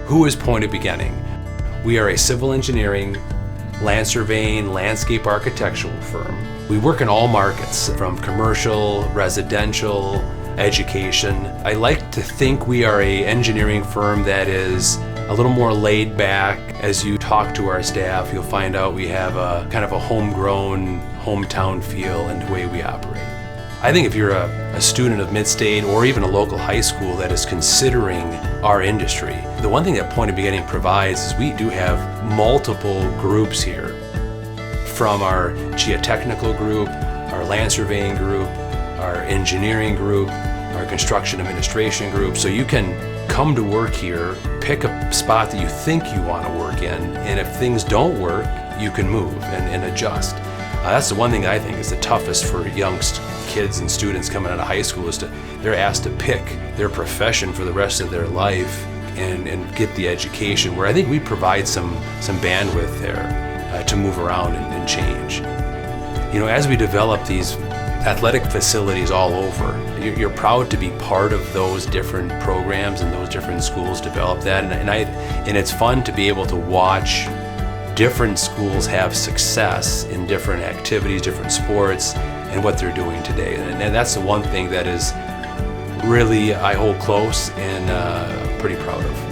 Who is Point of Beginning? We are a civil engineering, land surveying, landscape architectural firm. We work in all markets, from commercial, residential, education. I like to think we are an engineering firm that is a little more laid back. As you talk to our staff, you'll find out we have a kind of a homegrown, hometown feel in the way we operate. I think if you're a student of Mid-State or even a local high school that is considering our industry, the one thing that Point of Beginning provides is we do have multiple groups here. From our geotechnical group, our land surveying group, our engineering group, our construction administration group. So you can come to work here, pick a spot that you think you want to work in, and if things don't work, you can move and adjust. That's the one thing that I think is the toughest for young kids and students coming out of high school is they're asked to pick their profession for the rest of their life and get the education, where I think we provide some bandwidth there to move around and change. You know, as we develop these athletic facilities all over, you're proud to be part of those different programs and those different schools develop that, and it's fun to be able to watch different schools have success in different activities, different sports, and what they're doing today. And that's the one thing that is really I hold close and pretty proud of.